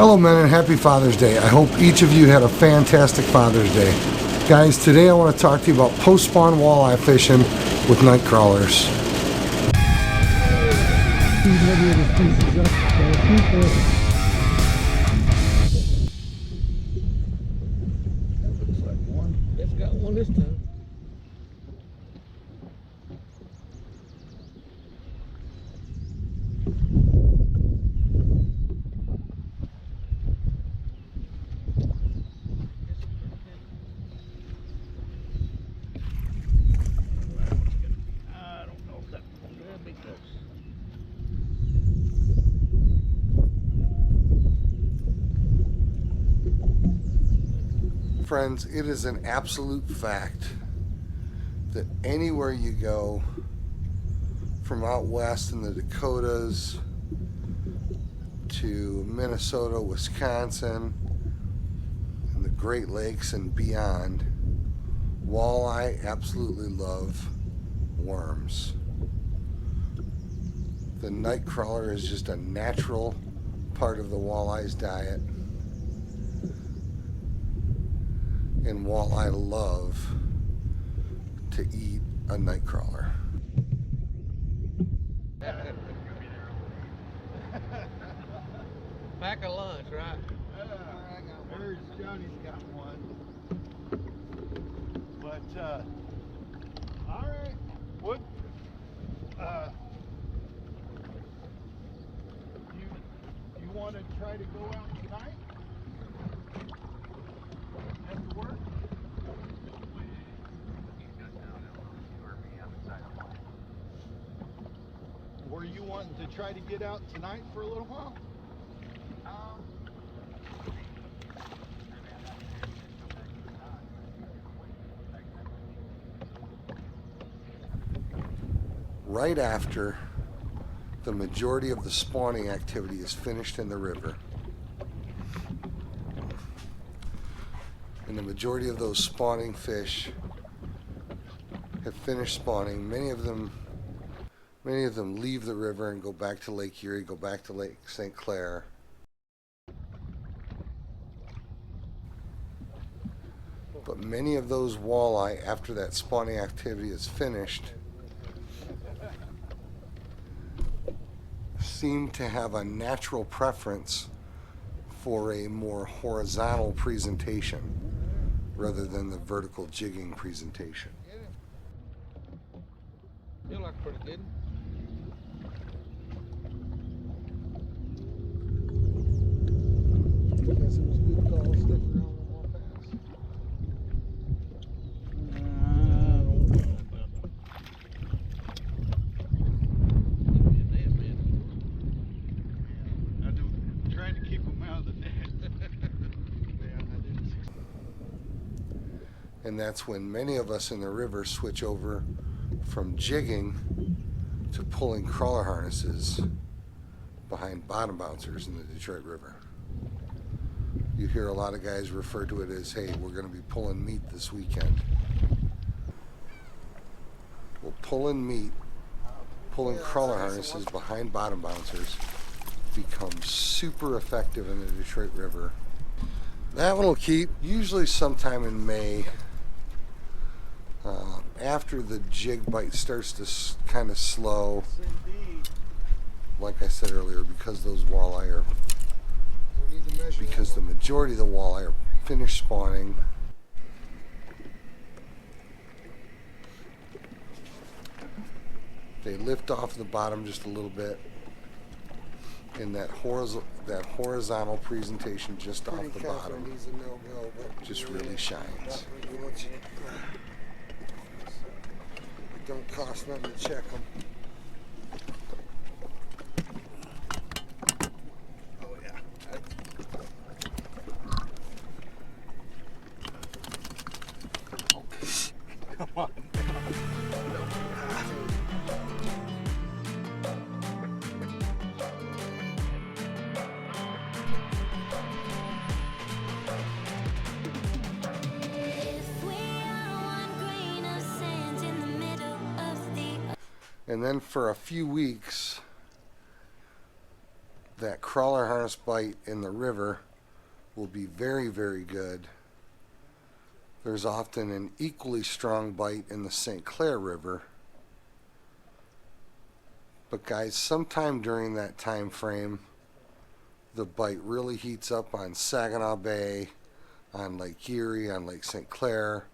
Hello men and happy Father's Day. I hope each of you had a fantastic Father's Day. Guys, today I want to talk to you about post-spawn walleye fishing with night crawlers. It's got one this time. I don't know if that's gonna be close. Friends, it is an absolute fact that anywhere you go, from out west in the Dakotas to Minnesota, Wisconsin, and the Great Lakes and beyond, walleye absolutely love worms. The night crawler is just a natural part of the walleye's diet, and walleye love to eat a night crawler. Pack a lunch, right? Where's Johnny's got one? But all right, what? You want to try to go out tonight after work? Were you wanting to try to get out tonight for a little while? Right after the majority of the spawning activity is finished in the river, and the majority of those spawning fish have finished spawning, many of them leave the river and go back to Lake Erie, go back to Lake St. Clair. But many of those walleye, after that spawning activity is finished, seem to have a natural preference for a more horizontal presentation rather than the vertical jigging presentation. You look pretty good. Guess it was a good call. Stick around one more pass. Trying to keep them out of the net. And that's when many of us in the river switch over from jigging to pulling crawler harnesses behind bottom bouncers in the Detroit River. You hear a lot of guys refer to it as, hey, we're going to be pulling meat this weekend. Well, pulling meat, pulling crawler harnesses behind bottom bouncers becomes super effective in the Detroit River. That one will keep usually sometime in May, after the jig bite starts to kind of slow. Like I said earlier, because those walleye are, because the majority of the walleye are finished spawning. They lift off the bottom just a little bit, and that horizontal presentation just off the bottom just really shines. It don't cost nothing to check them. Oh yeah. Come on. And then for a few weeks, that crawler harness bite in the river will be very, very good. There's often an equally strong bite in the St. Clair River. But guys, sometime during that time frame, the bite really heats up on Saginaw Bay, on Lake Erie, on Lake St. Clair,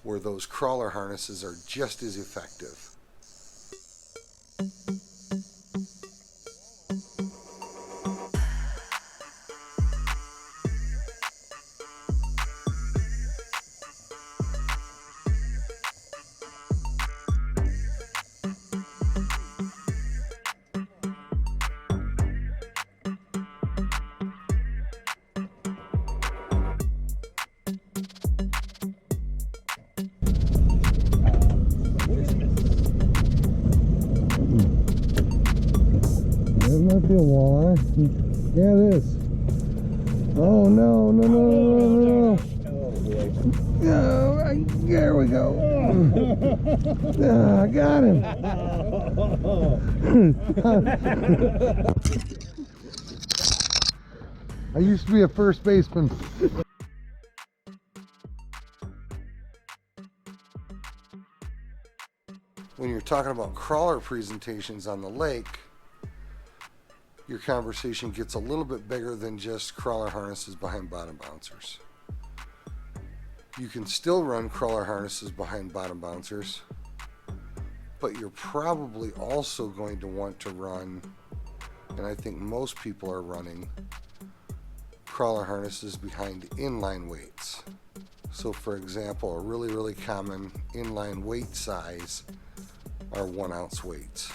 where those crawler harnesses are just as effective. That might be a walleye. Yeah, it is. Oh no, no, no, no, no, no. Oh, there we go. I got him. I used to be a first baseman. When you're talking about crawler presentations on the lake, your conversation gets a little bit bigger than just crawler harnesses behind bottom bouncers. You can still run crawler harnesses behind bottom bouncers, but you're probably also going to want to run, and I think most people are running, crawler harnesses behind inline weights. So for example, a really, really common inline weight size are 1 ounce weights.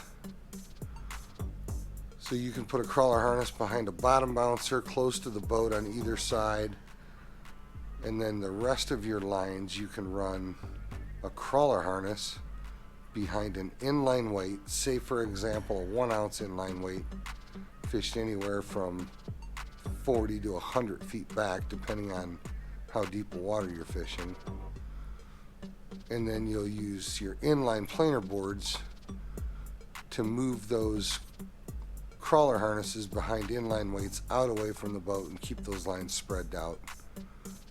So you can put a crawler harness behind a bottom bouncer close to the boat on either side, and then the rest of your lines you can run a crawler harness behind an inline weight, say for example a 1 ounce inline weight, fished anywhere from 40 to 100 feet back depending on how deep of water you're fishing. And then you'll use your inline planer boards to move those crawler harnesses behind inline weights out away from the boat and keep those lines spread out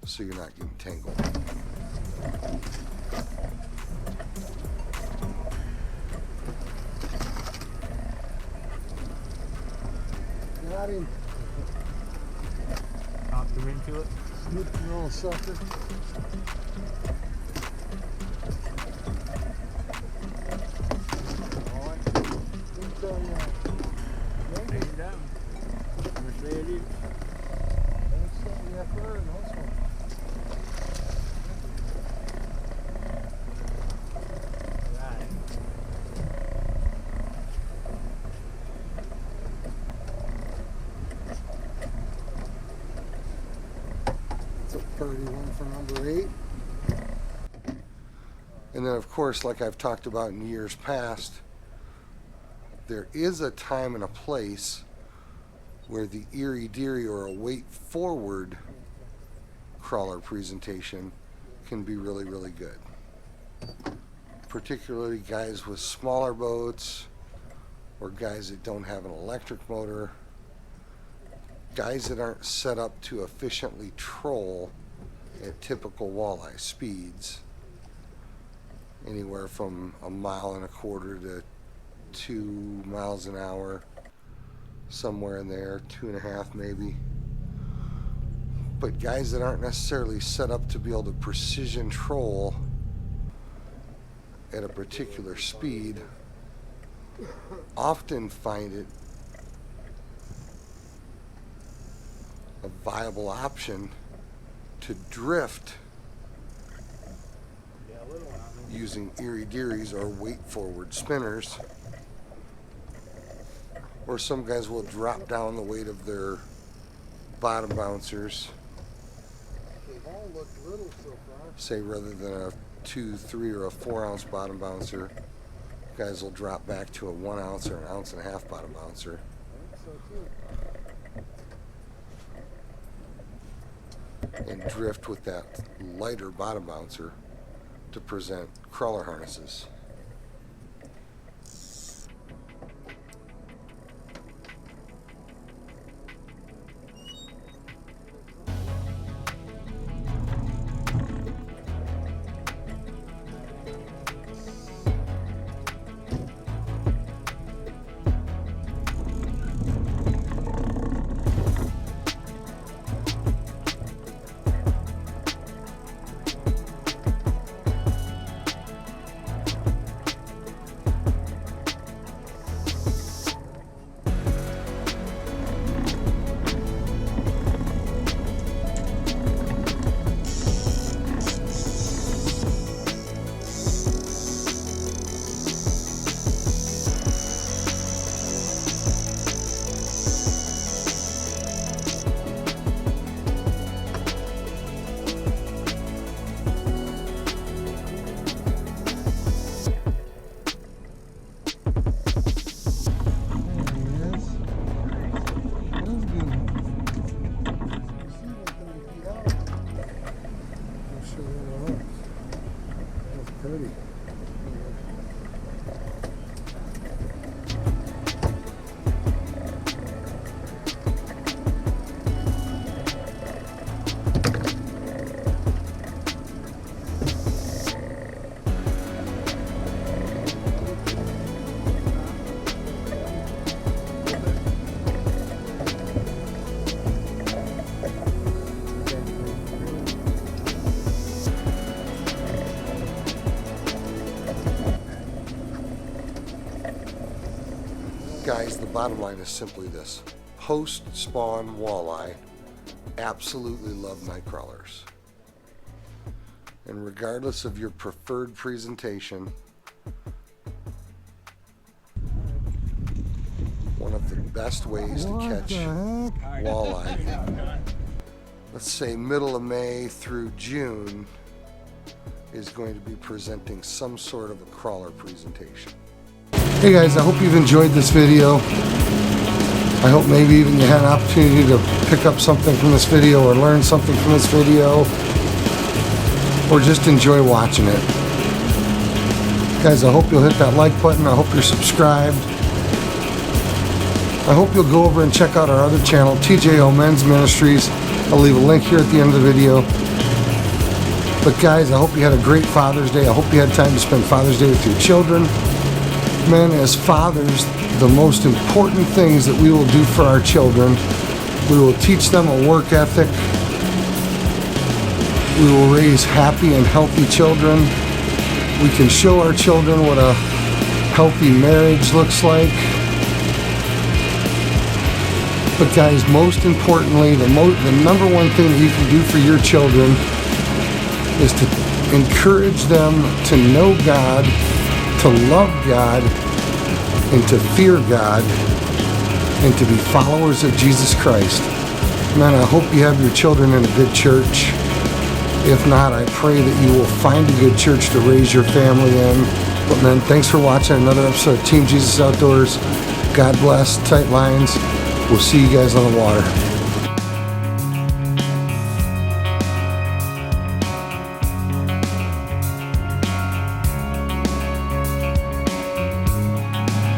so you're not getting tangled. Got him. Knocked him into it. Snoop your old sucker. It's a pretty one for number 8. And then of course, like I've talked about in years past, there is a time and a place where the Erie Dearie or a weight forward crawler presentation can be really, really good. Particularly guys with smaller boats or guys that don't have an electric motor, guys that aren't set up to efficiently troll at typical walleye speeds, anywhere from 1.25 miles to 2 miles an hour, somewhere in there, 2.5 maybe. But guys that aren't necessarily set up to be able to precision troll at a particular speed often find it a viable option to drift using Erie Dearies or weight forward spinners, or some guys will drop down the weight of their bottom bouncers, They've all looked little so far. say rather than a 2, 3, or a 4 ounce bottom bouncer, guys will drop back to a 1 ounce or 1.5 ounce bottom bouncer. I think so too. And drift with that lighter bottom bouncer to present crawler harnesses. bottom line is simply this. Post-spawn walleye absolutely love night crawlers. And regardless of your preferred presentation, one of the best ways to catch walleye, let's say middle of May through June, is going to be presenting some sort of a crawler presentation. Hey guys, I hope you've enjoyed this video. I hope maybe even you had an opportunity to pick up something from this video or learn something from this video, or just enjoy watching it. Guys, I hope you'll hit that like button. I hope you're subscribed. I hope you'll go over and check out our other channel, TJO Men's Ministries. I'll leave a link here at the end of the video. But guys, I hope you had a great Father's Day. I hope you had time to spend Father's Day with your children. Men, as fathers, the most important things that we will do for our children, we will teach them a work ethic. We will raise happy and healthy children. We can show our children what a healthy marriage looks like. But guys, most importantly, the number one thing that you can do for your children is to encourage them to know God, to love God, and to fear God, and to be followers of Jesus Christ. Man, I hope you have your children in a good church. If not, I pray that you will find a good church to raise your family in. But man, thanks for watching another episode of Team Jesus Outdoors. God bless, tight lines. We'll see you guys on the water.